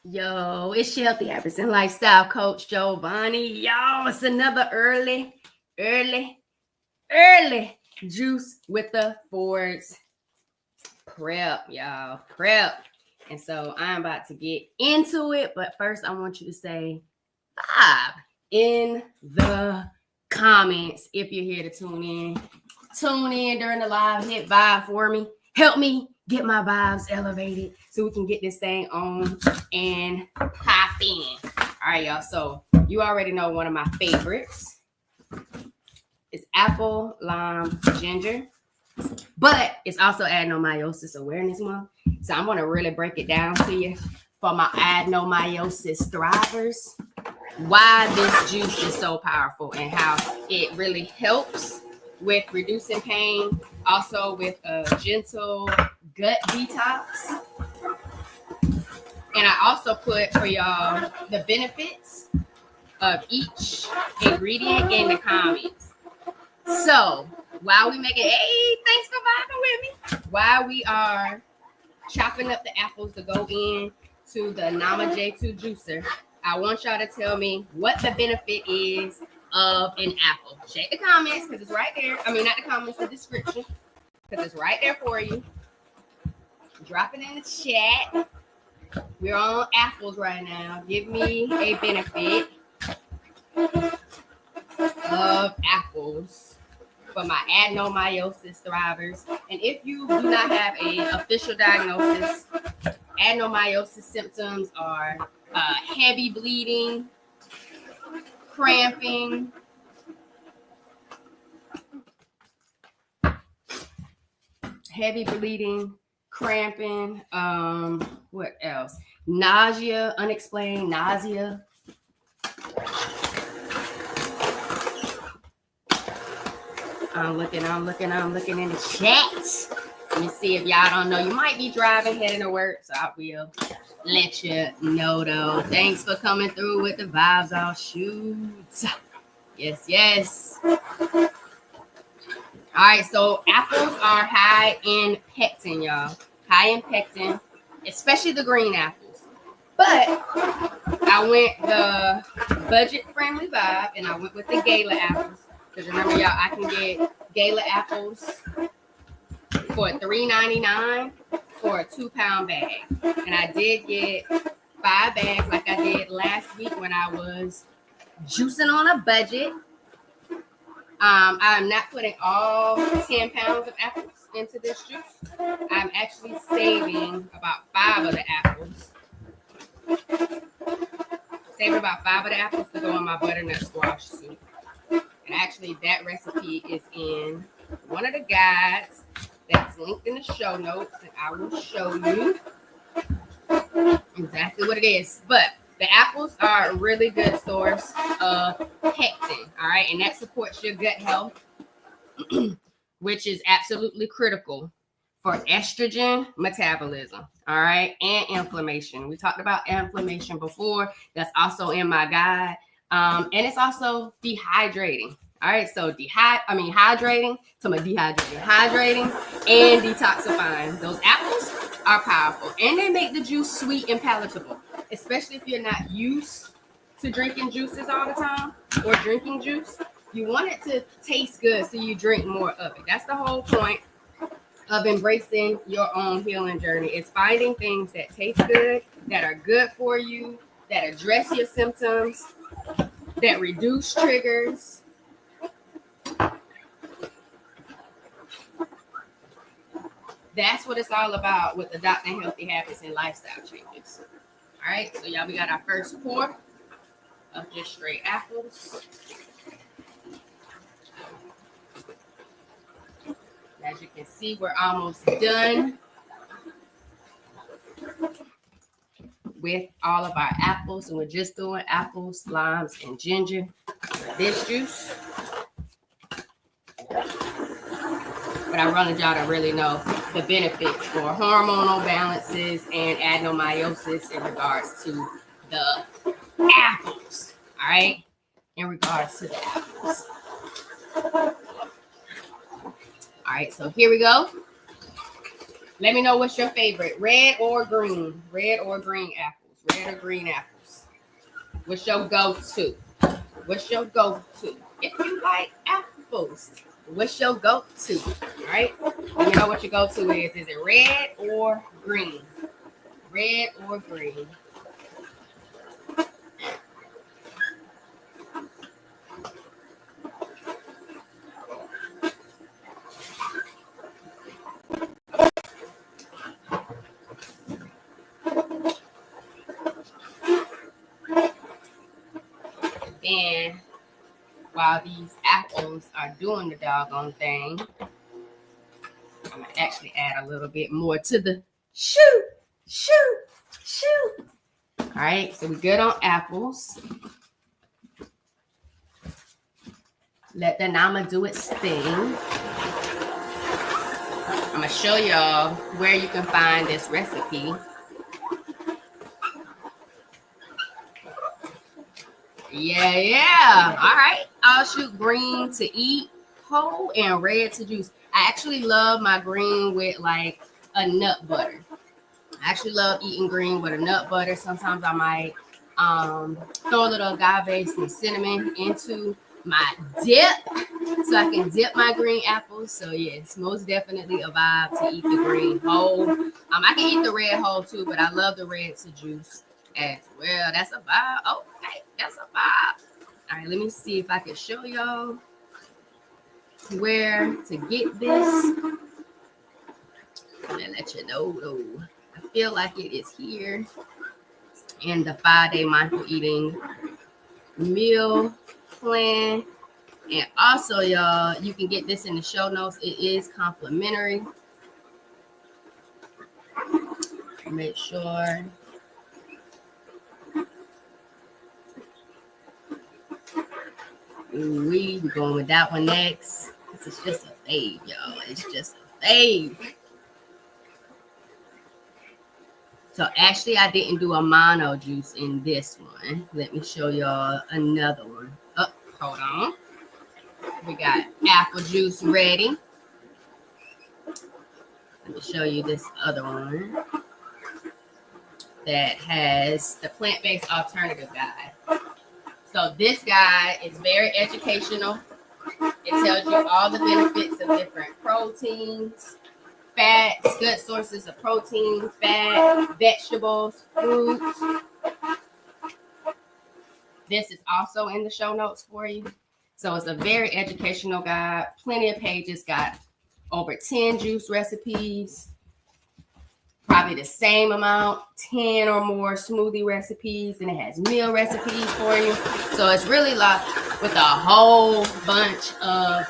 Yo, it's Healthy Habits and Lifestyle Coach Jovonnie. Yo, it's another early juice with the Fords prep, y'all. Prep. And so I'm about to get into it. But first, I want you to say vibe in the comments if you're here to tune in. Tune in during the live. Hit vibe for me. Help me get my vibes elevated so we can get this thing on and pop in. All right, y'all. So you already know one of my favorites. It's apple, lime, ginger. But it's also Adenomyosis Awareness Month. So I'm going to really break it down to you for my adenomyosis thrivers. Why this juice is so powerful and how it really helps with reducing pain. Also with a gentle gut detox. And I also put for y'all the benefits of each ingredient in the comments. So while we make it, hey, thanks for vibing with me. While we are chopping up the apples to go in to the Nama J2 juicer, I want y'all to tell me what the benefit is of an apple. Check the comments because it's right there. I mean, not the comments, the description, because it's right there for you. Drop it in the chat. We're on apples right now. Give me a benefit of apples for my adenomyosis thrivers. And if you do not have an official diagnosis, adenomyosis symptoms are heavy bleeding, cramping, what else? Nausea, unexplained nausea. I'm looking in the chat. Let me see if y'all don't know. You might be driving, heading to work, so I will let you know though. Thanks for coming through with the vibes. I'll shoot. Yes. All right, so apples are high in pectin, y'all. High in pectin, especially the green apples. But I went the budget-friendly vibe, and I went with the gala apples. Because remember, y'all, I can get gala apples for $3.99 for a 2-pound bag. And I did get 5 bags like I did last week when I was juicing on a budget. I'm not putting all 10 pounds of apples into this juice. I'm actually saving about 5 of the apples. Saving about 5 of the apples to go in my butternut squash soup. And actually, that recipe is in one of the guides that's linked in the show notes. And I will show you exactly what it is. But the apples are a really good source of pectin, all right? And that supports your gut health, which is absolutely critical for estrogen metabolism, all right? And inflammation. We talked about inflammation before. That's also in my guide. And it's also dehydrating. All right, so hydrating and detoxifying. Those apples are powerful, and they make the juice sweet and palatable, especially if you're not used to drinking juices all the time or drinking juice. You want it to taste good, so you drink more of it. That's the whole point of embracing your own healing journey, is finding things that taste good, that are good for you, that address your symptoms, that reduce triggers. That's what it's all about with adopting healthy habits and lifestyle changes. All right, so y'all, we got our first pour of just straight apples. As you can see, we're almost done with all of our apples, and we're just doing apples, limes, and ginger for this juice. But I wanted y'all to really know the benefits for hormonal balances and adenomyosis in regards to the apples. All right, in regards to the apples. All right, so here we go. Let me know what's your favorite, red or green. Red or green apples. red or green apples? What's your go-to? What's your go-to? If you like apples, what's your go-to? All right? Let me know what your go-to is. Is it red or green? Red or green? And while these apples are doing the doggone thing, I'm gonna actually add a little bit more to the shoot. All right, so we're good on apples. Let the nama do its thing. I'm gonna show y'all where you can find this recipe. Yeah. All right. I'll shoot green to eat whole and red to juice. I actually love my green with like a nut butter. I actually love eating green with a nut butter. Sometimes I might throw a little agave, some cinnamon into my dip so I can dip my green apples. So yes, most definitely a vibe to eat the green whole. I can eat the red whole too, but I love the red to juice as well. That's a vibe. Okay, that's a vibe. All right, let me see if I can show y'all where to get this. I'm gonna let you know though. I feel like it is here in the 5-day mindful eating meal plan. And also, y'all, you can get this in the show notes. It is complimentary. Make sure. We're going with that one next. This is just a fave, y'all. It's just a fave. So actually, I didn't do a mono juice in this one. Let me show y'all another one. Oh, hold on. We got apple juice ready. Let me show you this other one that has the plant-based alternative guide. So this guide is very educational. It tells you all the benefits of different proteins, fats, good sources of protein, fat, vegetables, fruits. This is also in the show notes for you. So it's a very educational guide, plenty of pages, got over 10 juice recipes, probably the same amount, 10 or more smoothie recipes, and it has meal recipes for you. So it's really locked with a whole bunch of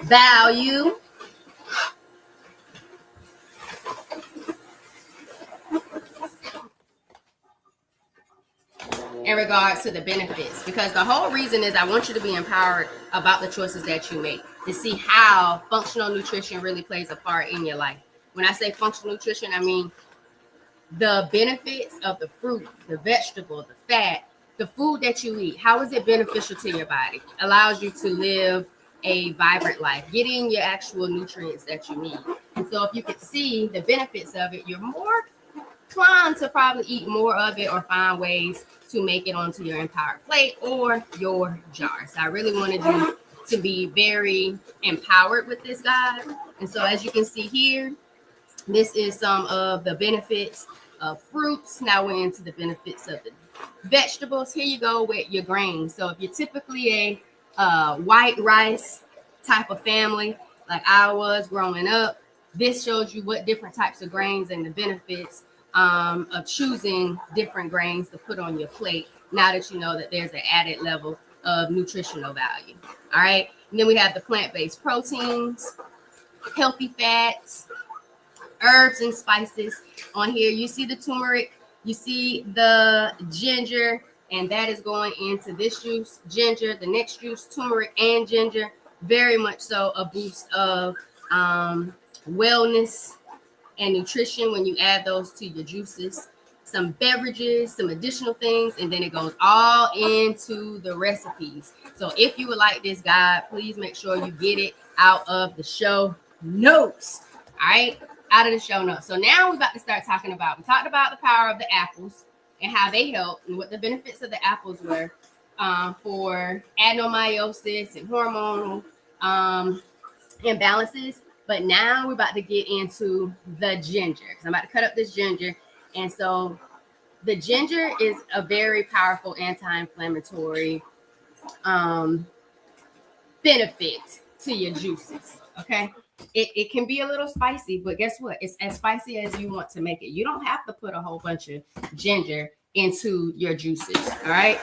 value. In regards to the benefits, because the whole reason is I want you to be empowered about the choices that you make, to see how functional nutrition really plays a part in your life. When I say functional nutrition, I mean the benefits of the fruit, the vegetable, the fat, the food that you eat. How is it beneficial to your body? Allows you to live a vibrant life, getting your actual nutrients that you need. And so if you could see the benefits of it, you're more inclined to probably eat more of it or find ways to make it onto your empowered plate or your jar. So I really wanted you to be very empowered with this guide. And so as you can see here, this is some of the benefits of fruits. Now we're into the benefits of the vegetables. Here you go with your grains. So if you're typically a white rice type of family, like I was growing up, this shows you what different types of grains and the benefits of choosing different grains to put on your plate, now that you know that there's an added level of nutritional value. All right. And then we have the plant-based proteins, healthy fats, herbs and spices. On here, you see the turmeric, you see the ginger, and that is going into this juice, ginger. The next juice, turmeric and ginger, very much so a boost of wellness and nutrition when you add those to your juices. Some beverages, some additional things, and then it goes all into the recipes. So if you would like this guide, please make sure you get it out of the show notes. All right. out of the show notes. So now we're about to start talking about, we talked about the power of the apples and how they help and what the benefits of the apples were for adenomyosis and hormonal imbalances. But now we're about to get into the ginger, because I'm about to cut up this ginger. And so the ginger is a very powerful anti-inflammatory benefit to your juices. Okay. It can be a little spicy, but guess what? It's as spicy as you want to make it. You don't have to put a whole bunch of ginger into your juices. All right.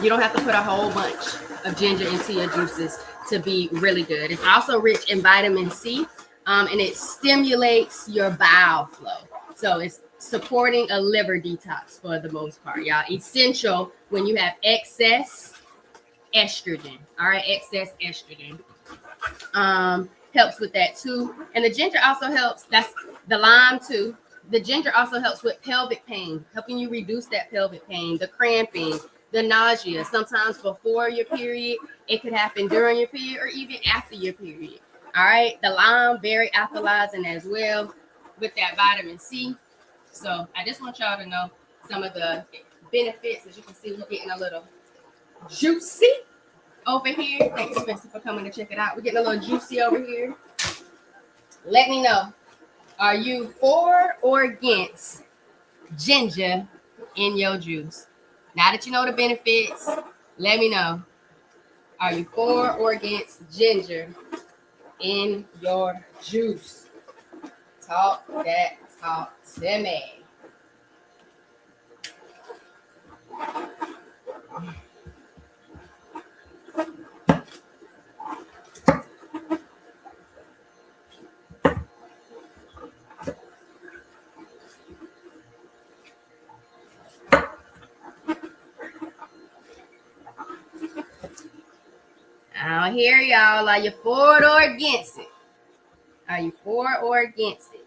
You don't have to put a whole bunch of ginger into your juices to be really good. It's also rich in vitamin C, and it stimulates your bile flow. So it's supporting a liver detox for the most part, y'all. Essential when you have excess estrogen. All right, excess estrogen. Helps with that too. And the ginger also helps, that's the lime too. The ginger also helps with pelvic pain, helping you reduce that pelvic pain, the cramping, the nausea. Sometimes before your period, it could happen during your period or even after your period. All right, the lime, very alkalizing as well with that vitamin C. So I just want y'all to know some of the benefits. As you can see, we're getting a little juicy over here. Thanks, Spencer, for coming to check it out. We're getting a little juicy over here. Let me know. Are you for or against ginger in your juice? Now that you know the benefits, let me know. Are you for or against ginger in your juice? Talk to me. I don't hear y'all. Are you for it or against it? Are you for or against it?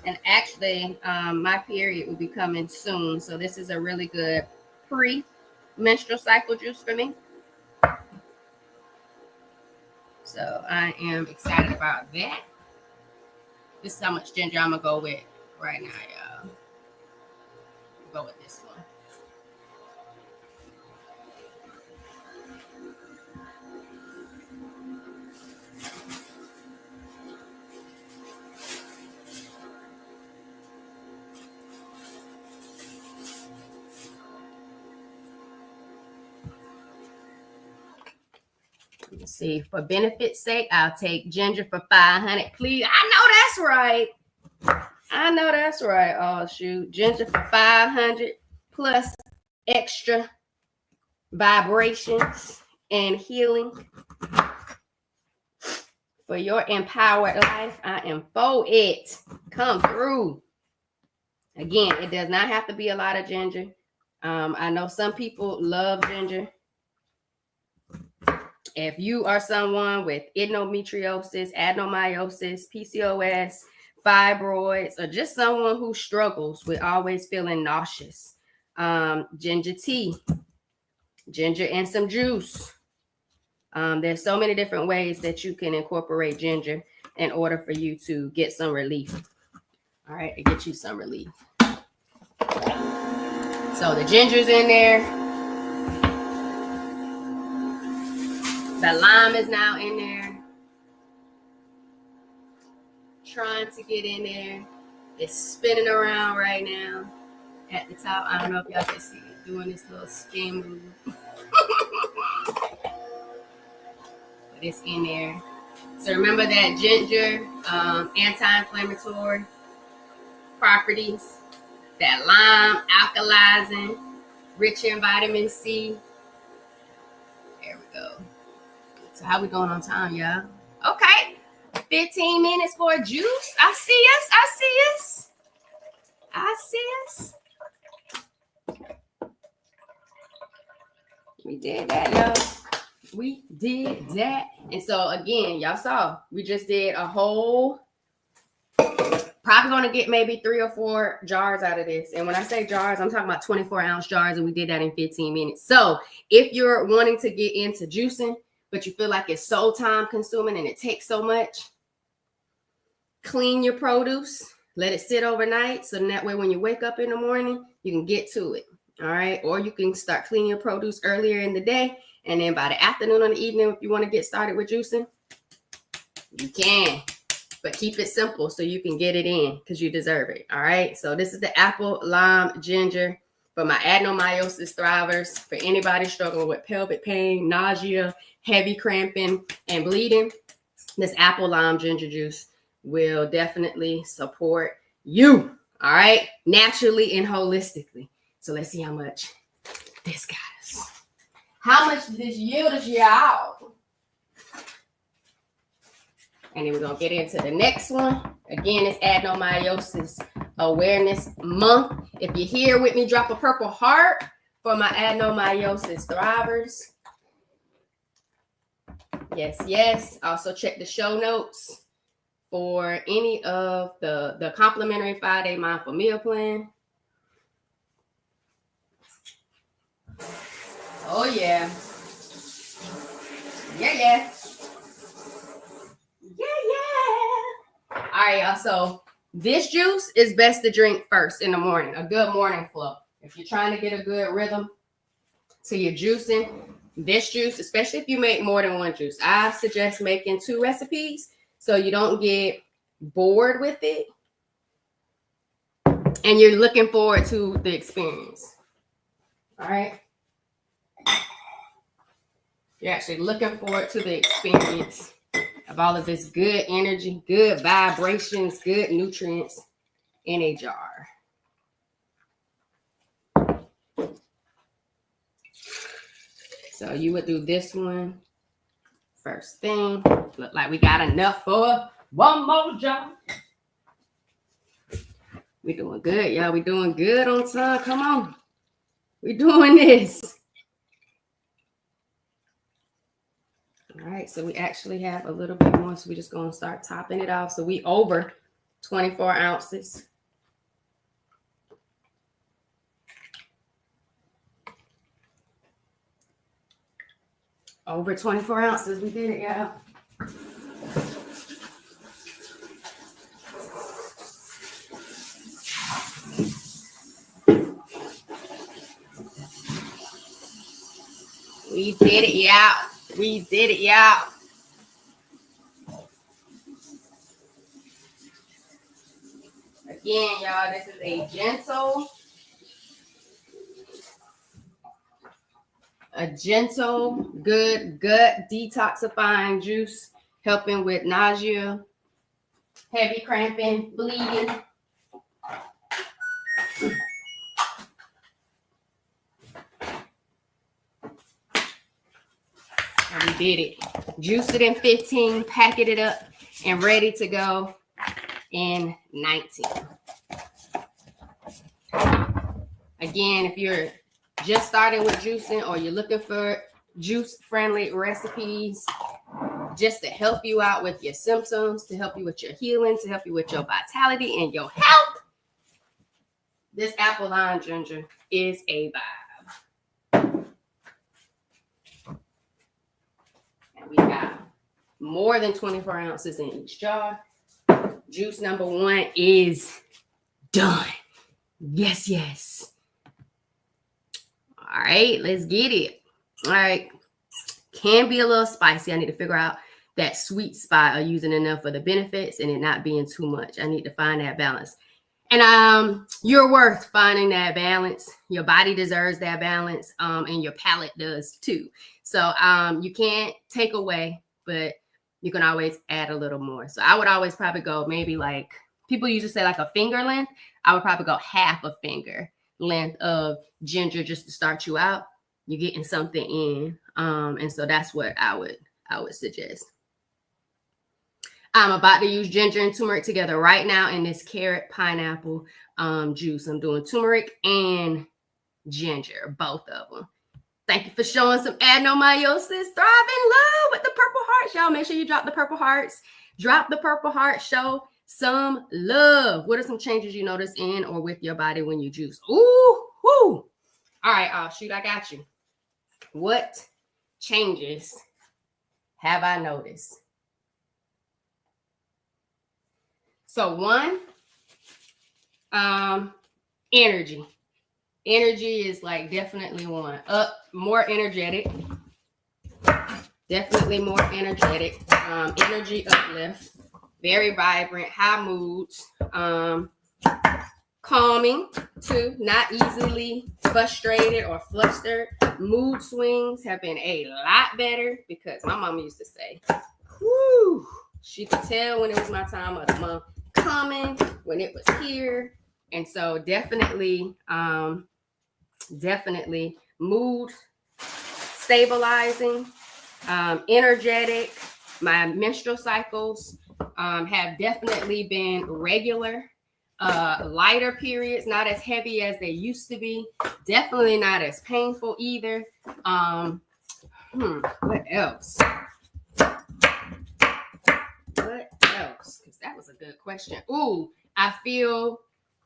And actually, my period will be coming soon. So this is a really good pre-menstrual cycle juice for me. So I am excited about that. This is how much ginger I'm going to go with right now, y'all. Go with this one. Let's see, for benefit's sake, I'll take ginger for 500, please. I know that's right. I know that's right. Oh, shoot. Ginger for 500 plus extra vibrations and healing for your empowered life. I am for it. Come through. Again, it does not have to be a lot of ginger. I know some people love ginger. If you are someone with endometriosis, adenomyosis, PCOS, fibroids, or just someone who struggles with always feeling nauseous, ginger tea, ginger and some juice. There's so many different ways that you can incorporate ginger in order for you to get some relief. All right, to get you some relief. So the ginger's in there. The lime is now in there. Trying to get in there. It's spinning around right now at the top. I don't know if y'all can see it doing this little spin move. But it's in there. So remember that ginger, anti-inflammatory properties. That lime, alkalizing, rich in vitamin C. There we go. So how we going on time, y'all? Okay. 15 minutes for a juice. I see us. We did that, y'all. We did that. And so again, y'all saw we just did a whole, probably going to get maybe 3 or 4 jars out of this. And when I say jars, I'm talking about 24-ounce jars, and we did that in 15 minutes. So if you're wanting to get into juicing, but you feel like it's so time consuming and it takes so much, clean your produce, let it sit overnight. So that way, when you wake up in the morning, you can get to it. All right. Or you can start cleaning your produce earlier in the day. And then by the afternoon or the evening, if you want to get started with juicing, you can. But keep it simple so you can get it in because you deserve it. All right. So this is the apple, lime, ginger for my adenomyosis thrivers. For anybody struggling with pelvic pain, nausea, heavy cramping, and bleeding, this apple, lime, ginger juice will definitely support you. All right. Naturally and holistically. So let's see how much this got us. How much did this yield us, y'all? And then we're going to get into the next one. Again, it's Adenomyosis Awareness Month. If you're here with me, drop a purple heart for my adenomyosis thrivers. Yes, yes. Also check the show notes for any of the complimentary 5-day mindful meal plan. Oh, yeah. Yeah, yeah. Yeah, yeah. All right, y'all. So this juice is best to drink first in the morning, a good morning flow. If you're trying to get a good rhythm to your juicing, this juice, especially if you make more than one juice, I suggest making 2 recipes so you don't get bored with it and you're looking forward to the experience. All right. You're actually looking forward to the experience of all of this good energy, good vibrations, good nutrients in a jar. So you would do this one first thing. Look like we got enough for one more jar. We doing good, y'all. We doing good on time. Come on. We doing this. All right, so we actually have a little bit more, so we're just going to start topping it off. So we over 24 ounces. Over 24 ounces, we did it, y'all. We did it, y'all. We did it, y'all. Again, y'all, this is a gentle, good gut detoxifying juice, helping with nausea, heavy cramping, bleeding. And we did it. Juiced it in 15, packet it up, and ready to go in 19. Again, if you're just starting with juicing or you're looking for juice-friendly recipes just to help you out with your symptoms, to help you with your healing, to help you with your vitality and your health, this apple lime ginger is a vibe. And we got more than 24 ounces in each jar. Juice number 1 is done. Yes, yes. All right, let's get it. All right. Can be a little spicy. I need to figure out that sweet spot of using enough for the benefits and it not being too much. I need to find that balance. And you're worth finding that balance. Your body deserves that balance, and your palate does too. So you can't take away, but you can always add a little more. So I would always probably go maybe like, people used to say like a finger length. I would probably go half a finger length of ginger just to start you out. You're getting something in. And so that's what I would suggest. I'm about to use ginger and turmeric together right now in this carrot pineapple juice. I'm doing turmeric and ginger, both of them. Thank you for showing some adenomyosis. Thrive in love with the purple hearts, y'all. Make sure you drop the purple hearts. Drop the purple heart. Show some love. What are some changes you notice in or with your body when you juice? Ooh, whoo. All right, shoot, I got you. What changes have I noticed? So one, energy. Energy is like definitely one. More energetic. Definitely more energetic. Energy uplift. Very vibrant. High moods. Calming too. Not easily frustrated or flustered. Mood swings have been a lot better because my mom used to say, whoo, she could tell when it was my time of the month coming, when it was here. And so definitely mood stabilizing, energetic. My menstrual cycles have definitely been regular, lighter periods, not as heavy as they used to be, definitely not as painful either. What else? Because that was a good question. Ooh, I feel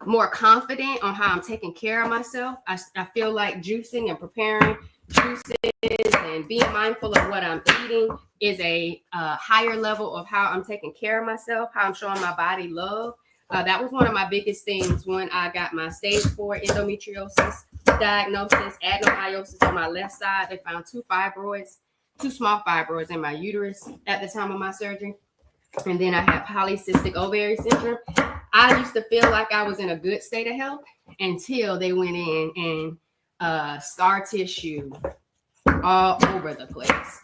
more confident on how I'm taking care of myself. I feel like juicing and preparing juices and being mindful of what I'm eating is a higher level of how I'm taking care of myself, how I'm showing my body love. That was one of my biggest things when I got my stage 4 endometriosis diagnosis, adenomyosis on my left side. They found two small fibroids in my uterus at the time of my surgery. And then I had polycystic ovary syndrome. I used to feel like I was in a good state of health until they went in and scar tissue all over the place.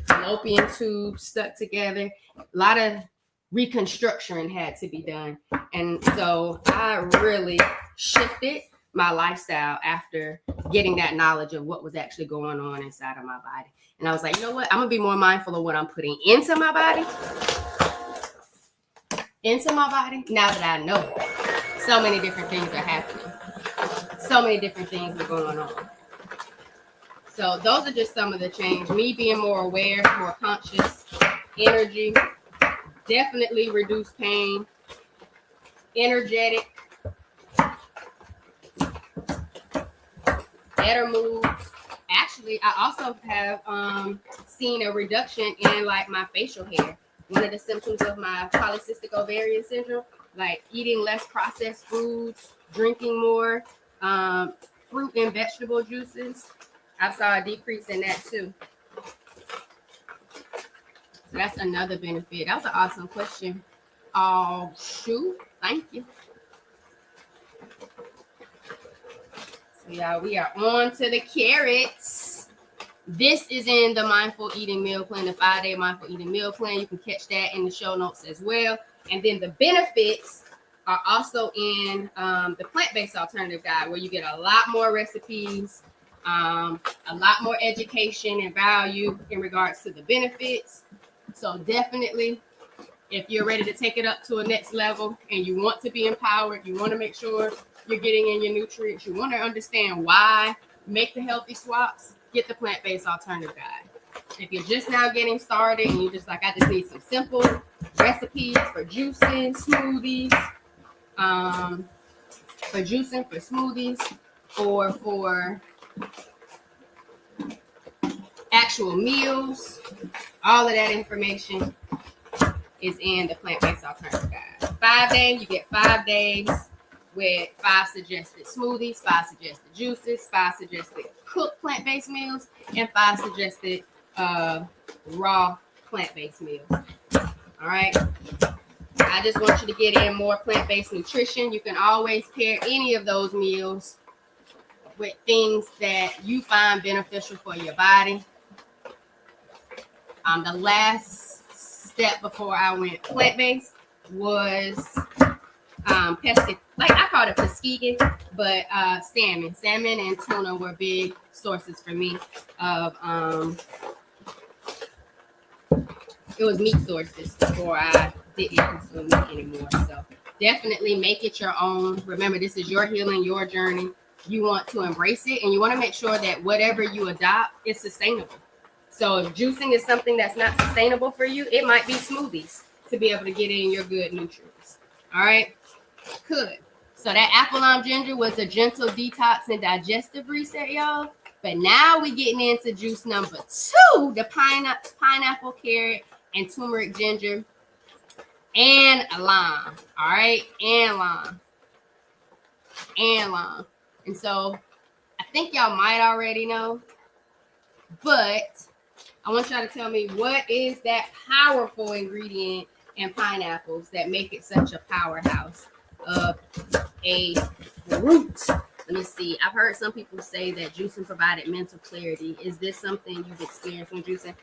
Fallopian tubes stuck together. A lot of reconstruction had to be done. And so I really shifted my lifestyle after getting that knowledge of what was actually going on inside of my body. And I was like, you know what? I'm going to be more mindful of what I'm putting into my body. Now that I know so many different things are happening. So many different things are going on. So those are just some of the change. Me being more aware, more conscious, energy, definitely reduced pain, energetic, better moods. Actually, I also have seen a reduction in like my facial hair. One of the symptoms of my polycystic ovarian syndrome, like eating less processed foods, drinking more fruit and vegetable juices. I saw a decrease in that too. So that's another benefit. That was an awesome question. Oh, shoot. Thank you. So, y'all, we are on to the carrots. This is in the Mindful Eating Meal Plan, the 5-day Mindful Eating Meal Plan. You can catch that in the show notes as well. And then the benefits are also in the plant-based alternative guide, where you get a lot more recipes, a lot more education and value in regards to the benefits. So definitely, if you're ready to take it up to a next level and you want to be empowered, you want to make sure you're getting in your nutrients, you want to understand why, make the healthy swaps, get the plant-based alternative guide. If you're just now getting started and you're just like, I just need some simple recipes for juicing, smoothies, or for actual meals, all of that information is in the plant-based alternative guide. 5 days, you get 5 days with 5 suggested smoothies, 5 suggested juices, 5 suggested cooked plant-based meals, and 5 suggested raw plant-based meals. All right. I just want you to get in more plant-based nutrition. You can always pair any of those meals with things that you find beneficial for your body. The last step before I went plant-based was like I called it Muskegon, but salmon and tuna were big sources for me of it was meat sources before I didn't consume meat anymore. So definitely make it your own. Remember, this is your healing, your journey. you want to embrace it, and you want to make sure that whatever you adopt is sustainable. So if juicing is something that's not sustainable for you, it might be smoothies to be able to get in your good nutrients. All right, good. So that apple lime ginger was a gentle detox and digestive reset, y'all. But now we getting into juice number 2, the pineapple, carrot, and turmeric ginger, and lime. All right, and lime. And so I think y'all might already know, but I want y'all to tell me, what is that powerful ingredient in pineapples that make it such a powerhouse of a fruit? Let me see. I've heard some people say that juicing provided mental clarity. Is this something you've experienced when juicing?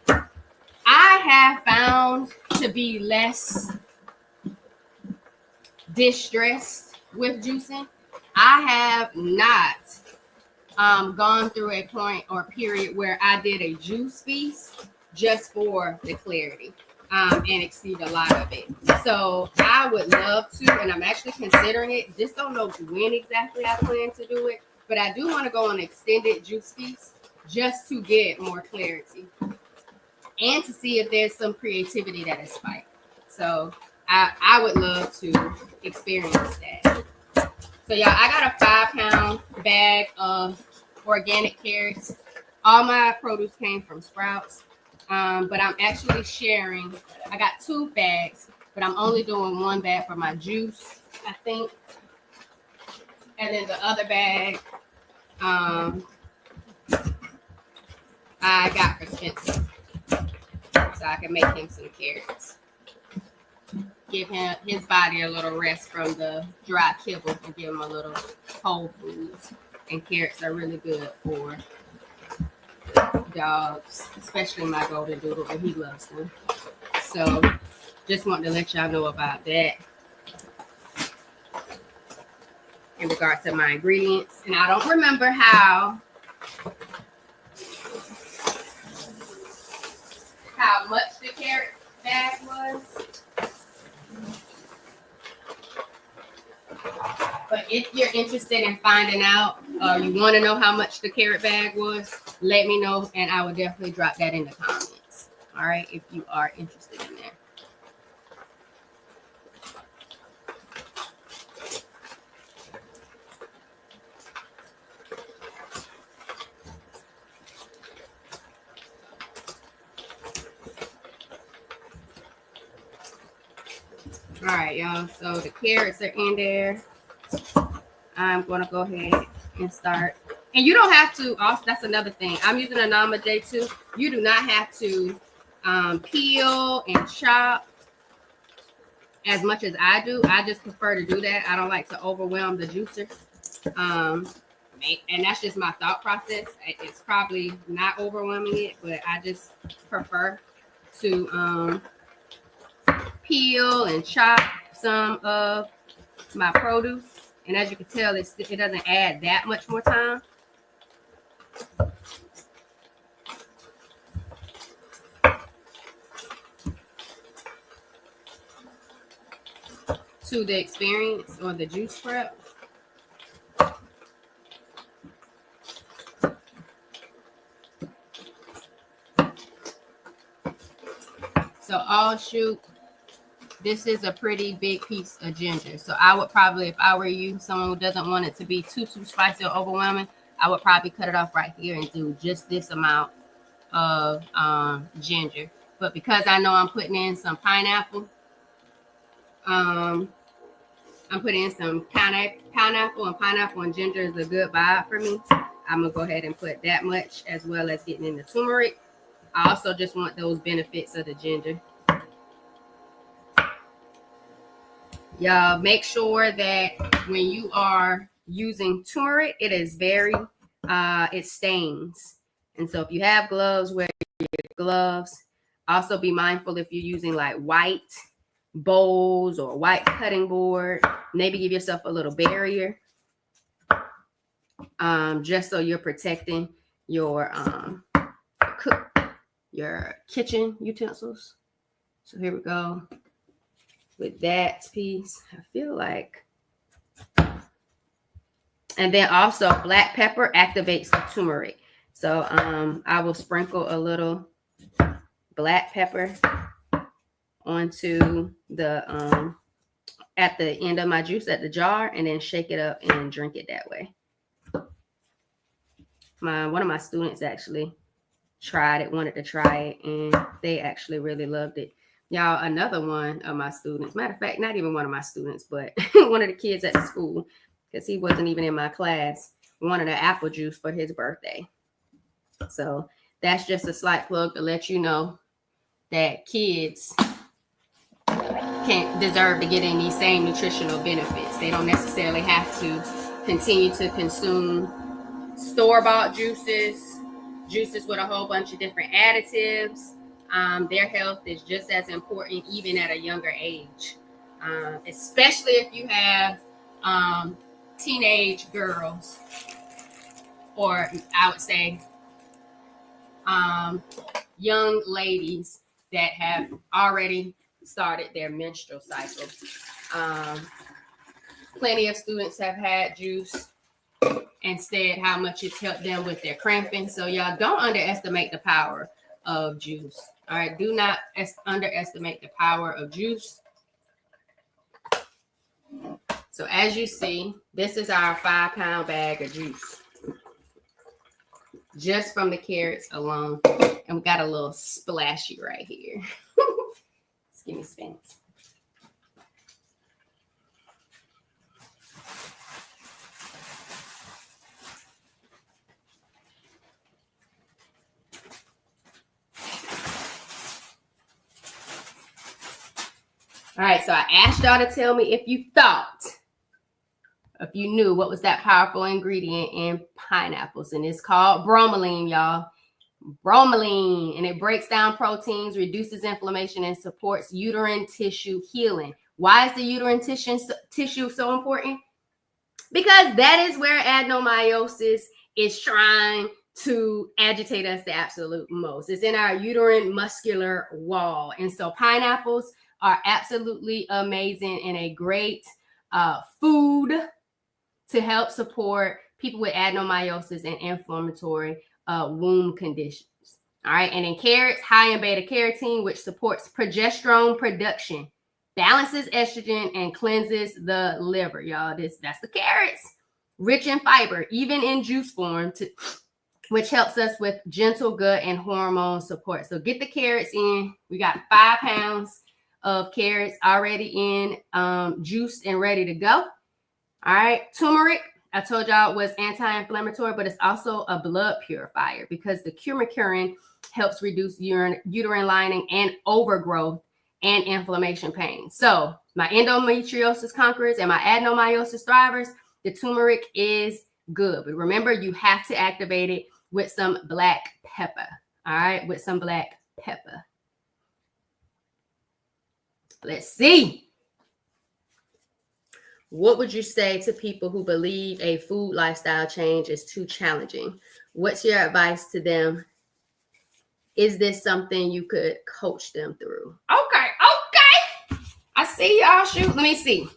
I have found to be less distressed with juicing. I have not gone through a point or period where I did a juice feast just for the clarity and exceed a lot of it. So I would love to, and I'm actually considering it. Just don't know when exactly I plan to do it, but I do want to go on an extended juice feast just to get more clarity and to see if there's some creativity that is spiked. So I would love to experience that. So y'all, I got a 5-pound bag of organic carrots. All my produce came from Sprouts, but I'm actually sharing. I got 2 bags, but I'm only doing 1 bag for my juice, I think. And then the other bag I got for Spencer, so I can make him some carrots. Give him his body a little rest from the dry kibble and give him a little whole foods. And carrots are really good for dogs, especially my golden doodle, and he loves them. So just want to let y'all know about that in regards to my ingredients. And I don't remember how much the carrot bag was. But if you're interested in finding out, or you want to know how much the carrot bag was, let me know, and I will definitely drop that in the comments. All right, if you are interested in that. All right, y'all. So the carrots are in there. I'm going to go ahead and start. And you don't have to, also, that's another thing. I'm using a Nama J2. You do not have to peel and chop as much as I do. I just prefer to do that. I don't like to overwhelm the juicer. And that's just my thought process. It's probably not overwhelming it, but I just prefer to peel and chop some of my produce. And as you can tell, it doesn't add that much more time. To the experience or the juice prep. So I'll shoot. This is a pretty big piece of ginger. So I would probably, if I were you, someone who doesn't want it to be too spicy or overwhelming, I would probably cut it off right here and do just this amount of ginger. But because I know I'm putting in some pineapple, I'm putting in some pineapple, and pineapple and ginger is a good vibe for me. I'm going to go ahead and put that much, as well as getting in the turmeric. I also just want those benefits of the ginger. Y'all, make sure that when you are using turmeric, it is very, it stains. And so if you have gloves, wear your gloves. Also be mindful if you're using like white bowls or white cutting board. Maybe give yourself a little barrier, just so you're protecting your kitchen utensils. So here we go. With that piece, I feel like And then also black pepper activates the turmeric. So I will sprinkle a little black pepper onto the at the end of my juice at the jar, and then shake it up and drink it that way. One of my students actually wanted to try it, and they actually really loved it. Y'all, another one of my students, matter of fact, not even one of my students, but one of the kids at the school, because he wasn't even in my class, wanted an apple juice for his birthday. So that's just a slight plug to let you know that kids can't deserve to get in these same nutritional benefits. They don't necessarily have to continue to consume store-bought juices with a whole bunch of different additives. Their health is just as important even at a younger age, especially if you have teenage girls, or I would say young ladies that have already started their menstrual cycle. Plenty of students have had juice and said how much it's helped them with their cramping. So y'all don't underestimate the power of juice. All right, do not underestimate the power of juice. So as you see, this is our 5-pound bag of juice, just from the carrots alone. And we got a little splashy right here. Give me spins. All right, so I asked y'all to tell me if you knew what was that powerful ingredient in pineapples, and it's called bromelain, y'all. Bromelain, and it breaks down proteins, reduces inflammation, and supports uterine tissue healing. Why is the uterine tissue so important? Because that is where adenomyosis is trying to agitate us the absolute most. It's in our uterine muscular wall. And so pineapples are absolutely amazing and a great food to help support people with adenomyosis and inflammatory womb conditions. All right. And in carrots, high in beta carotene, which supports progesterone production, balances estrogen, and cleanses the liver. Y'all, that's the carrots. Rich in fiber, even in juice form, which helps us with gentle gut and hormone support. So get the carrots in. We got 5 pounds of carrots already in juice and ready to go. All right. Turmeric, I told y'all it was anti-inflammatory, but it's also a blood purifier because the curcumin helps reduce uterine lining and overgrowth and inflammation pain. So my endometriosis conquerors and my adenomyosis thrivers, the turmeric is good. But remember, you have to activate it with some black pepper. All right, with some black pepper. Let's see. What would you say to people who believe a food lifestyle change is too challenging? What's your advice to them? Is this something you could coach them through? Okay. I see y'all shoot. Let me see.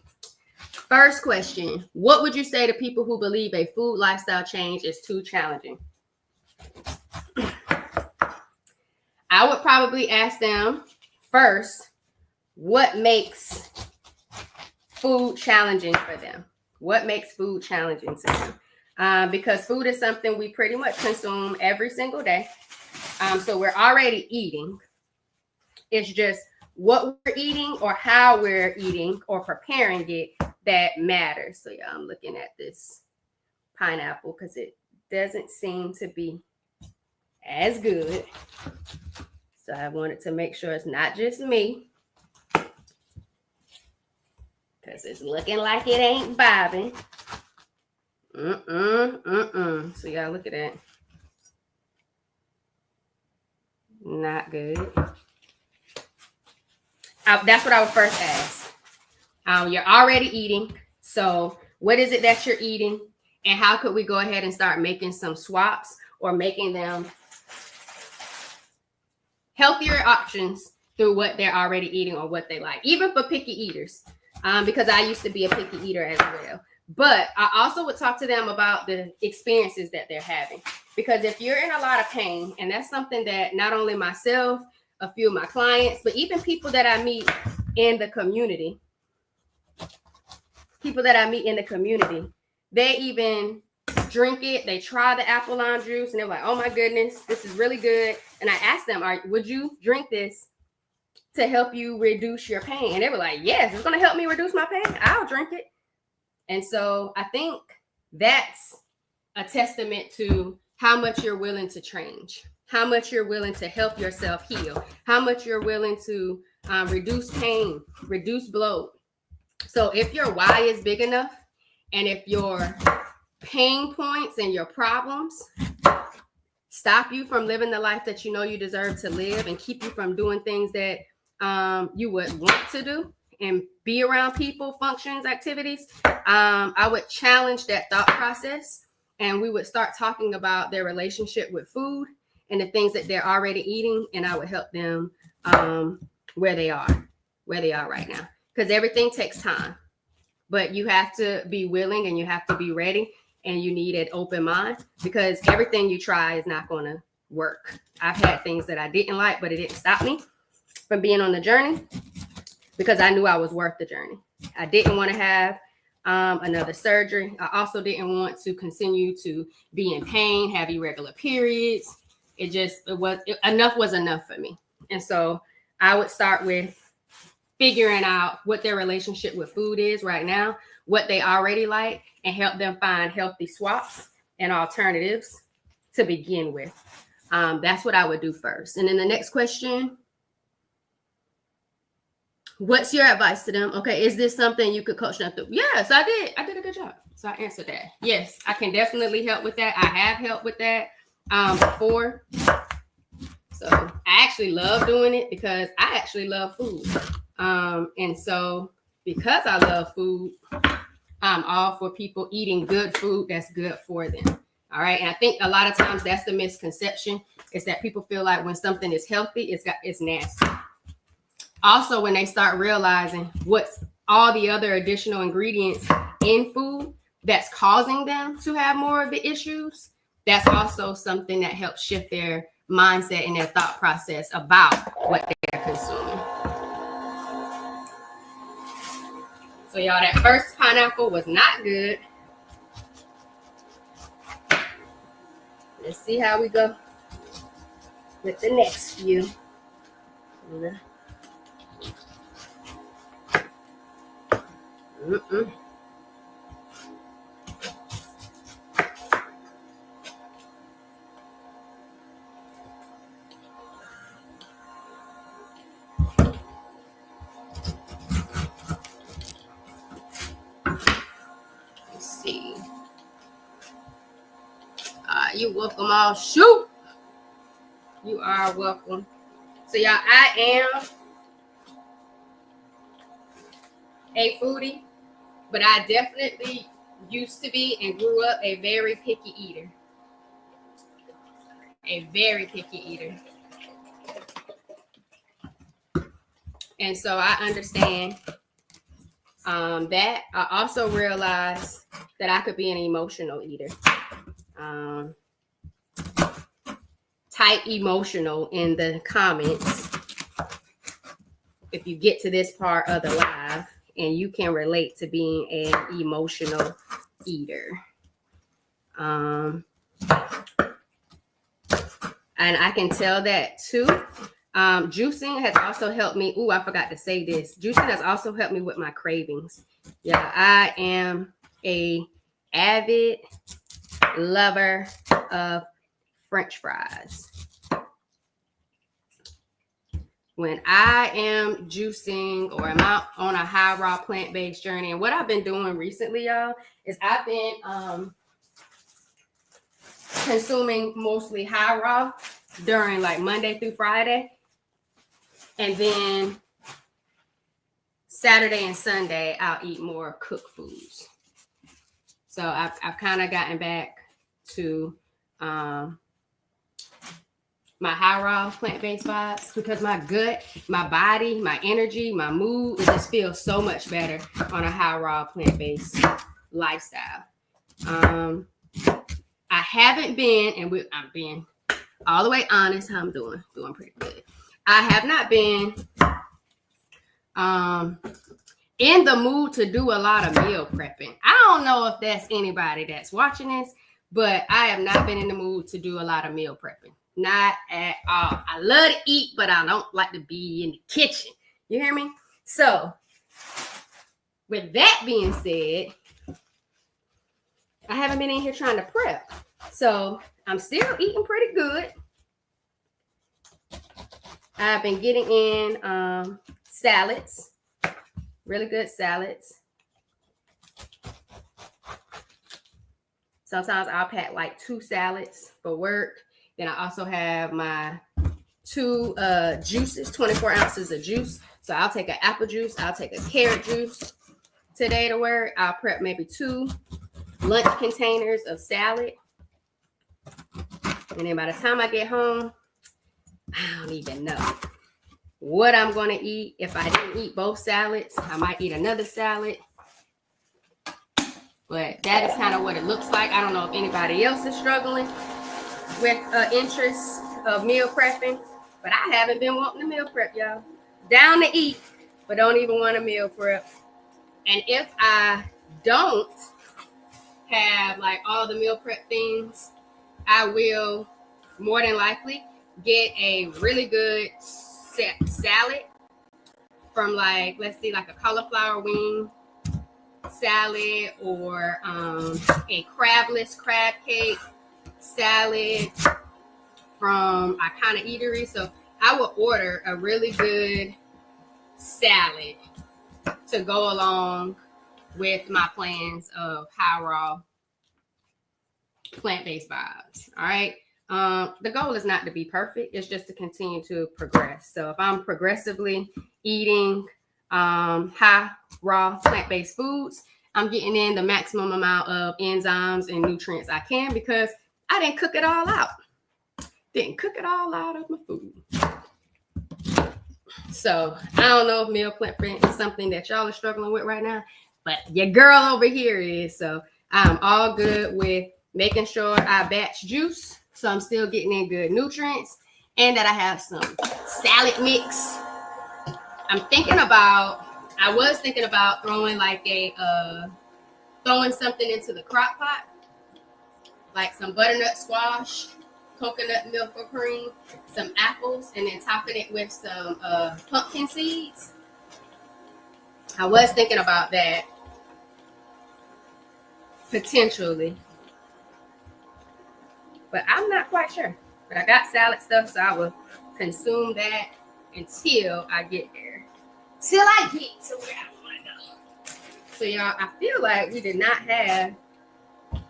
First question. What would you say to people who believe a food lifestyle change is too challenging? I would probably ask them first, what makes food challenging for them? What makes food challenging to them? Because food is something we pretty much consume every single day. So we're already eating. It's just what we're eating or how we're eating or preparing it that matters. So yeah, I'm looking at this pineapple because it doesn't seem to be as good. So I wanted to make sure it's not just me, because it's looking like it ain't vibing. So y'all look at that. Not good. That's what I would first ask. You're already eating. So what is it that you're eating? And how could we go ahead and start making some swaps or making them healthier options through what they're already eating or what they like, even for picky eaters, because I used to be a picky eater as well. But I also would talk to them about the experiences that they're having. Because if you're in a lot of pain, and that's something that not only myself, a few of my clients, but even people that I meet in the community, they even drink it. They try the apple lime juice and they're like, oh my goodness, this is really good. And I asked them, would you drink this to help you reduce your pain? And they were like, yes, it's going to help me reduce my pain. I'll drink it. And so I think that's a testament to how much you're willing to change, how much you're willing to help yourself heal, how much you're willing to reduce pain, reduce bloat. So if your why is big enough, and if your pain points and your problems stop you from living the life that you know you deserve to live and keep you from doing things that you would want to do and be around people, functions, activities, I would challenge that thought process, and we would start talking about their relationship with food and the things that they're already eating, and I would help them where they are right now. Because everything takes time, but you have to be willing and you have to be ready, and you need an open mind, because everything you try is not going to work. I've had things that I didn't like, but it didn't stop me from being on the journey, because I knew I was worth the journey. I didn't want to have another surgery. I also didn't want to continue to be in pain, have irregular periods. Enough was enough for me. And so I would start with figuring out what their relationship with food is right now, what they already like, and help them find healthy swaps and alternatives to begin with. That's what I would do first. And then the next question, what's your advice to them? Okay, is this something you could coach them through? Yes, I did. I did a good job. So I answered that. Yes, I can definitely help with that. I have helped with that before. So I actually love doing it because I actually love food. And so because I love food, I'm all for people eating good food that's good for them. All right. And I think a lot of times that's the misconception, is that people feel like when something is healthy, it's nasty. Also, when they start realizing what's all the other additional ingredients in food that's causing them to have more of the issues, that's also something that helps shift their mindset and their thought process about what they're consuming. So y'all, that first pineapple was not good. Let's see how we go with the next few. Let's see. You're welcome, all. Shoot. You are welcome. So y'all, I am a foodie, but I definitely used to be and grew up a very picky eater. And so I understand that. I also realized that I could be an emotional eater. Type emotional in the comments if you get to this part of the live and you can relate to being an emotional eater. And I can tell that too. Juicing has also helped me. Ooh, I forgot to say this. Juicing has also helped me with my cravings. Yeah, I am a avid lover of French fries. When I am juicing or am out on a high raw plant-based journey, and what I've been doing recently, y'all, is I've been consuming mostly high raw during like Monday through Friday, and then Saturday and Sunday I'll eat more cooked foods. So I've kind of gotten back to my high raw plant-based vibes, because my gut, my body, my energy, my mood, it just feels so much better on a high raw plant-based lifestyle. I haven't been, and I'm being all the way honest, how I'm doing pretty good. I have not been in the mood to do a lot of meal prepping. I don't know if that's anybody that's watching this, but I have not been in the mood to do a lot of meal prepping. Not at all. I love to eat, but I don't like to be in the kitchen. You hear me? So, with that being said, I haven't been in here trying to prep. So, I'm still eating pretty good. I've been getting in salads, really good salads. Sometimes I'll pack like 2 salads for work. Then I also have my 2 juices, 24 ounces of juice. So I'll take an apple juice. I'll take a carrot juice today to work. I'll prep maybe 2 lunch containers of salad. And then by the time I get home, I don't even know what I'm going to eat. If I didn't eat both salads, I might eat another salad. But that is kind of what it looks like. I don't know if anybody else is struggling with interest of meal prepping, but I haven't been wanting to meal prep, y'all. Down to eat, but don't even want to meal prep. And if I don't have like all the meal prep things, I will more than likely get a really good salad from like, let's see, like a cauliflower wing salad or a crabless crab cake salad from Iconic Eatery. So I will order a really good salad to go along with my plans of high raw plant-based vibes. All right. The goal is not to be perfect. It's just to continue to progress. So if I'm progressively eating high raw plant-based foods, I'm getting in the maximum amount of enzymes and nutrients I can because I didn't cook it all out. Didn't cook it all out of my food. So I don't know if meal prepping is something that y'all are struggling with right now, but your girl over here is. So I'm all good with making sure I batch juice, so I'm still getting in good nutrients, and that I have some salad mix. I was thinking about throwing like throwing something into the crock pot, like some butternut squash, coconut milk or cream, some apples, and then topping it with some pumpkin seeds. I was thinking about that potentially, but I'm not quite sure. But I got salad stuff, so I will consume that until I get there. Till I get to where I want to go. So y'all, I feel like we did not have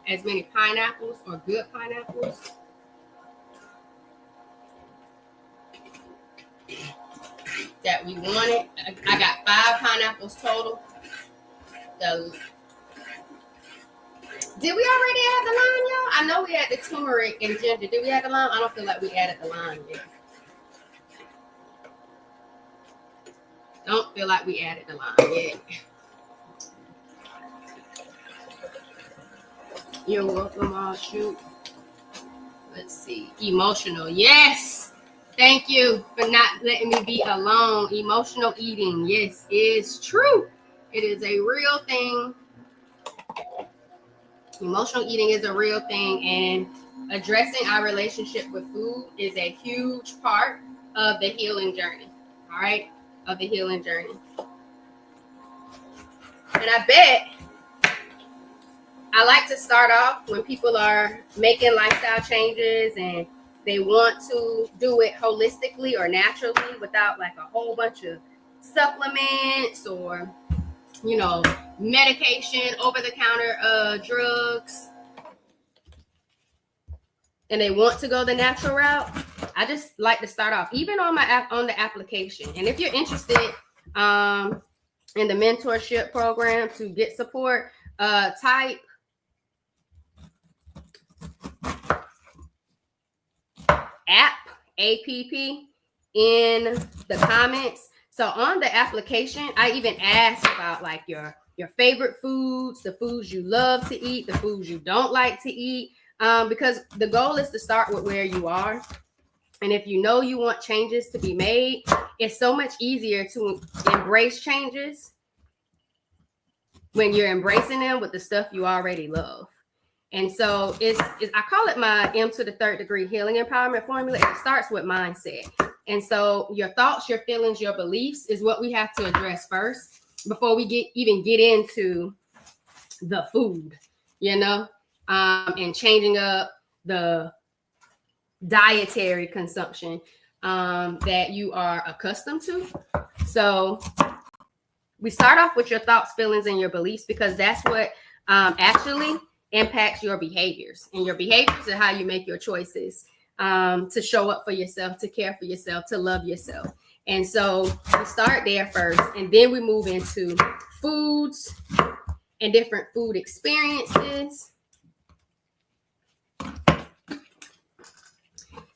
as many pineapples or good pineapples that we wanted. I got 5 pineapples total. Did we already add the lime, y'all? I know we had the turmeric and ginger. Did we add the lime? I don't feel like we added the lime yet. Don't feel like we added the lime yet. You're welcome, all shoot. Let's see. Emotional. Yes. Thank you for not letting me be alone. Emotional eating. Yes, is true. It is a real thing. Emotional eating is a real thing, and addressing our relationship with food is a huge part of the healing journey. All right? Of the healing journey. And I bet I like to start off when people are making lifestyle changes and they want to do it holistically or naturally without like a whole bunch of supplements or, you know, medication, over-the-counter drugs, and they want to go the natural route. I just like to start off, even on the application. And if you're interested in the mentorship program to get support, type APP in the comments. So on the application, I even asked about like your your favorite foods, the foods you love to eat, the foods you don't like to eat, because the goal is to start with where you are. And if you know you want changes to be made, it's so much easier to embrace changes when you're embracing them with the stuff you already love. And so I call it my M to the third degree healing empowerment formula. It starts with mindset. And so your thoughts, your feelings, your beliefs is what we have to address first before we even get into the food, and changing up the dietary consumption that you are accustomed to. So we start off with your thoughts, feelings, and your beliefs, because that's what actually impacts your behaviors. And your behaviors are how you make your choices to show up for yourself, to care for yourself, to love yourself. And so we start there first, and then we move into foods and different food experiences.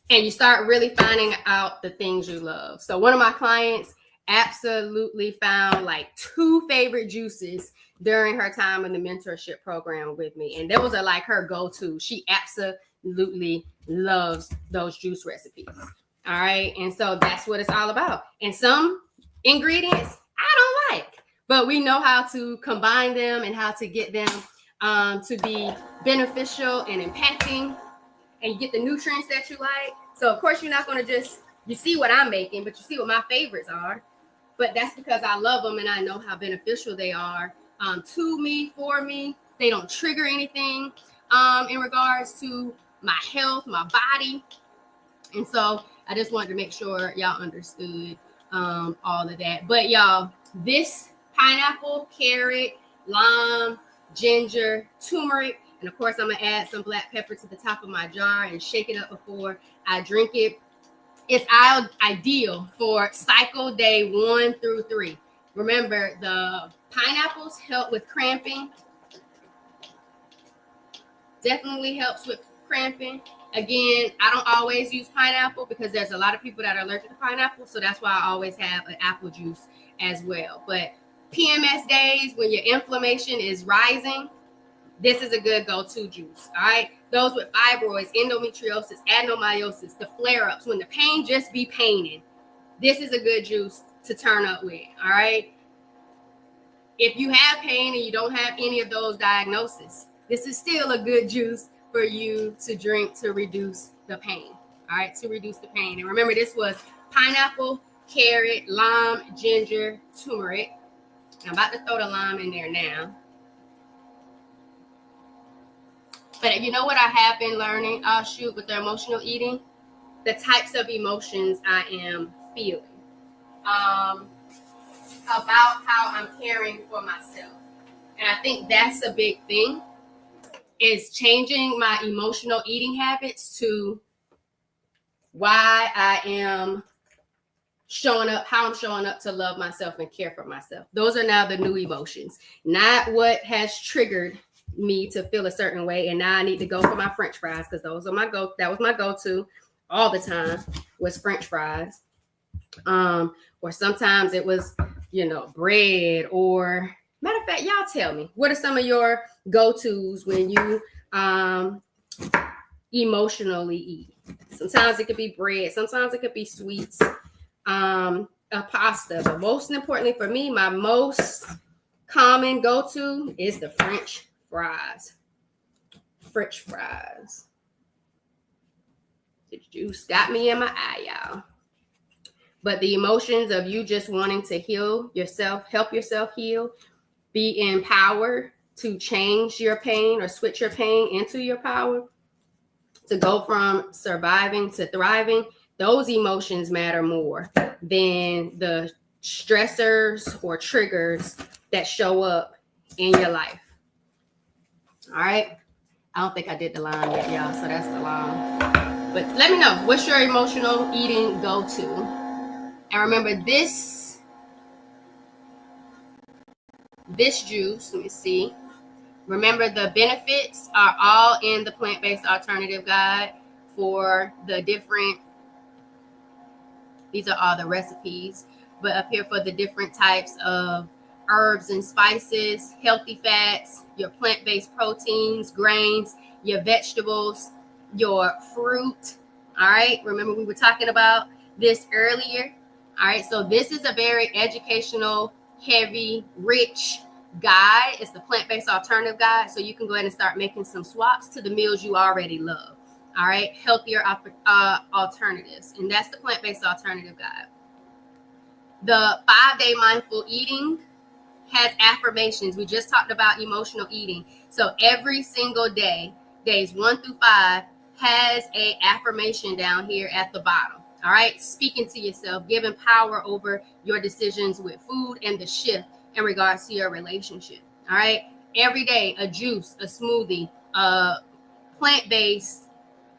And you start really finding out the things you love. So one of my clients absolutely found like 2 favorite juices during her time in the mentorship program with me. And that was like her go-to. She absolutely loves those juice recipes. All right. And so that's what it's all about. And some ingredients I don't like, but we know how to combine them and how to get them to be beneficial and impacting and get the nutrients that you like. So of course you're not going to you see what I'm making, but you see what my favorites are. But that's because I love them and I know how beneficial they are to me, for me. They don't trigger anything in regards to my health, my body. And so I just wanted to make sure y'all understood all of that. But y'all, this pineapple, carrot, lime, ginger, turmeric, and of course I'm gonna add some black pepper to the top of my jar and shake it up before I drink it. It's ideal for cycle day 1 through 3. Remember, the pineapples help with cramping. Definitely helps with cramping. Again, I don't always use pineapple because there's a lot of people that are allergic to pineapple. So that's why I always have an apple juice as well. But PMS days, when your inflammation is rising, this is a good go-to juice. All right. Those with fibroids, endometriosis, adenomyosis, the flare-ups, when the pain just be paining, this is a good juice to turn up with. All right. If you have pain and you don't have any of those diagnoses, this is still a good juice for you to drink to reduce the pain. All right. To reduce the pain. And remember, this was pineapple, carrot, lime, ginger, turmeric. I'm about to throw the lime in there now. But you know what I have been learning, with the emotional eating? The types of emotions I am feeling. About how I'm caring for myself. And I think that's a big thing, is changing my emotional eating habits to why I am showing up, how I'm showing up to love myself and care for myself. Those are now the new emotions, not what has triggered me to feel a certain way. And now I need to go for my French fries, because that was my go-to all the time, was French fries. Or sometimes it was, bread, or matter of fact, y'all tell me, what are some of your go-tos when you emotionally eat? Sometimes it could be bread, sometimes it could be sweets, a pasta. But most importantly for me, my most common go-to is the French fries. French fries. The juice got me in my eye, y'all. But the emotions of you just wanting to heal yourself, help yourself heal, be empowered to change your pain or switch your pain into your power, to go from surviving to thriving, those emotions matter more than the stressors or triggers that show up in your life. All right. I don't think I did the line yet, y'all. So that's the line. But let me know, what's your emotional eating go-to? And remember, this juice, let me see. Remember, the benefits are all in the plant-based alternative guide for the different, these are all the recipes, but up here for the different types of herbs and spices, healthy fats, your plant-based proteins, grains, your vegetables, your fruit. All right. Remember, we were talking about this earlier. All right. So this is a very educational, heavy, rich guide. It's the plant-based alternative guide. So you can go ahead and start making some swaps to the meals you already love. All right. Healthier alternatives. And that's the plant-based alternative guide. The 5-day mindful eating has affirmations. We just talked about emotional eating. So every single day, days 1 through 5, has a affirmation down here at the bottom. All right. Speaking to yourself, giving power over your decisions with food and the shift in regards to your relationship. All right. Every day, a juice, a smoothie, a plant-based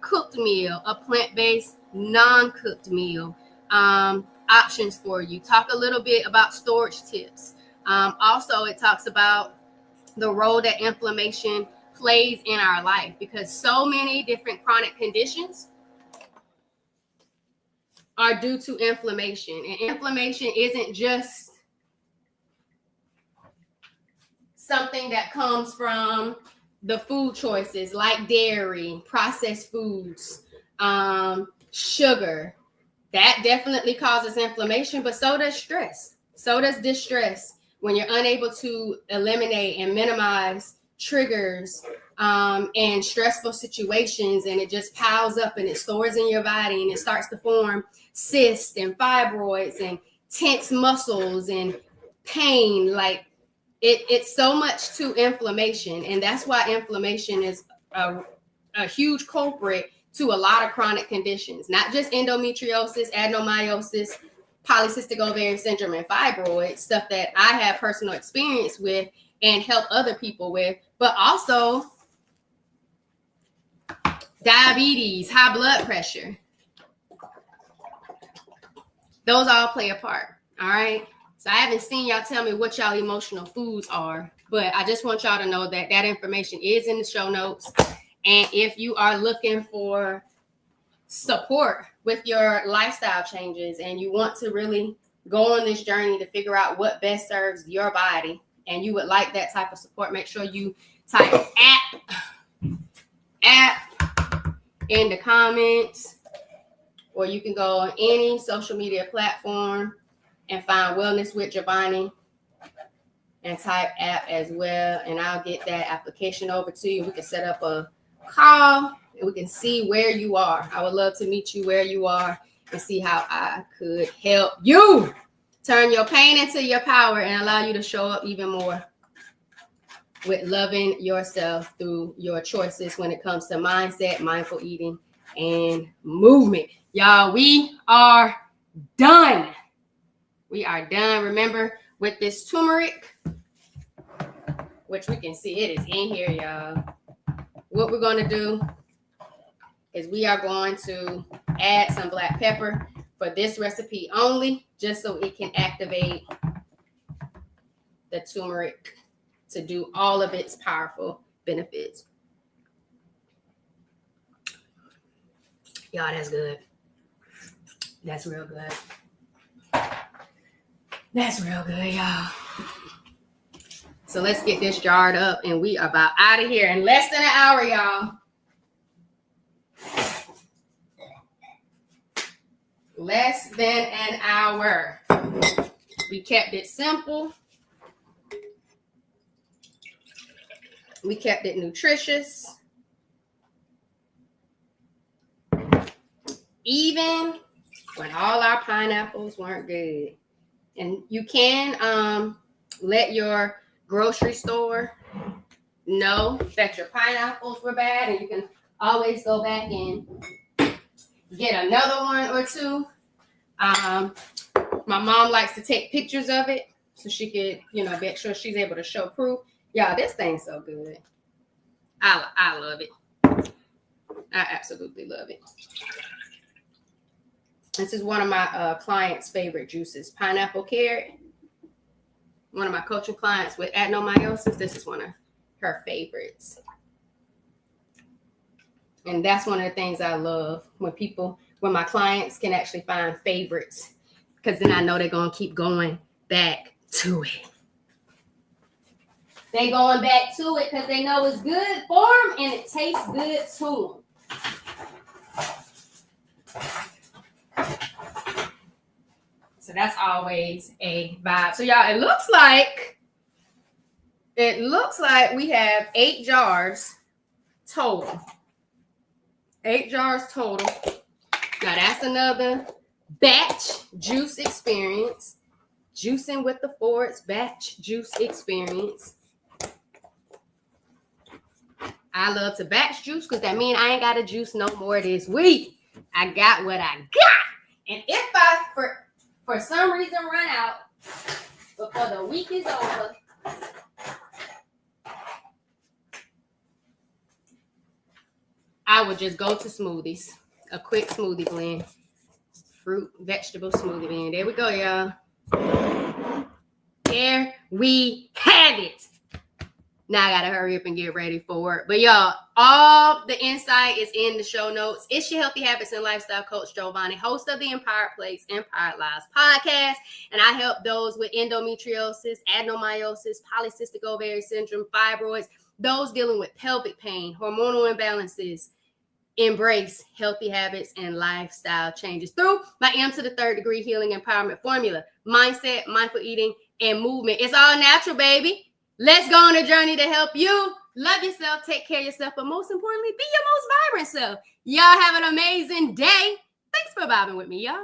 cooked meal, a plant-based non-cooked meal, options for you. Talk a little bit about storage tips. Also, it talks about the role that inflammation plays in our life, because so many different chronic conditions are due to inflammation. And inflammation isn't just something that comes from the food choices like dairy, processed foods, sugar. That definitely causes inflammation, but so does stress. So does distress. When you're unable to eliminate and minimize triggers and stressful situations, and it just piles up and it stores in your body and it starts to form cysts and fibroids and tense muscles and pain. Like it's so much to inflammation. And that's why inflammation is a huge culprit to a lot of chronic conditions, not just endometriosis, adenomyosis, polycystic ovarian syndrome, and fibroids, stuff that I have personal experience with and help other people with, but also diabetes, high blood pressure. Those all play a part. All right. So I haven't seen y'all tell me what y'all emotional foods are, but I just want y'all to know that that information is in the show notes. And if you are looking for support with your lifestyle changes and you want to really go on this journey to figure out what best serves your body, and you would like that type of support, make sure you type app in the comments, or you can go on any social media platform and find Wellness with Jovonnie and type app as well. And I'll get that application over to you. We can set up a call and we can see where you are. I would love to meet you where you are and see how I could help you turn your pain into your power and allow you to show up even more with loving yourself through your choices when it comes to mindset, mindful eating, and movement. Y'all, we are done. We are done. Remember, with this turmeric, which we can see it is in here, y'all. What we're going to do is we are going to add some black pepper for this recipe only, just so it can activate the turmeric to do all of its powerful benefits. Y'all, that's good. That's real good. That's real good, y'all. So let's get this jarred up and we are about out of here in less than an hour, y'all. Less than an hour. We kept it simple. We kept it nutritious. Even when all our pineapples weren't good. And you can let your grocery store know that your pineapples were bad, and you can always go back and get another one or two. My mom likes to take pictures of it so she could, make sure she's able to show proof. Y'all, this thing's so good. I love it. I absolutely love it. This is one of my clients' favorite juices, pineapple carrot. One of my coaching clients with adenomyosis, this is one of her favorites. And that's one of the things I love when my clients can actually find favorites, because then I know they're going to keep going back to it. They going back to it because they know it's good for them and it tastes good to them. So that's always a vibe. So y'all, it looks like we have 8 jars total. 8 jars total. Now that's another batch juice experience. Juicing with the Fords batch juice experience. I love to batch juice because that means I ain't got to juice no more this week. I got what I got. And if I, for some reason, run out before the week is over, I would just go to smoothies. A quick smoothie blend. Fruit, vegetable smoothie blend. There we go, y'all. There we have it. Now I gotta hurry up and get ready for it. But y'all, all the insight is in the show notes. It's your Healthy Habits and Lifestyle Coach Jovonnie, host of the Empowered Plates, Empowered Lives podcast. And I help those with endometriosis, adenomyosis, polycystic ovarian syndrome, fibroids, those dealing with pelvic pain, hormonal imbalances, embrace healthy habits and lifestyle changes through my M to the 3rd degree healing empowerment formula, mindset, mindful eating, and movement. It's all natural, baby. Let's go on a journey to help you love yourself, take care of yourself, but most importantly, be your most vibrant self. Y'all have an amazing day. Thanks for vibing with me, y'all.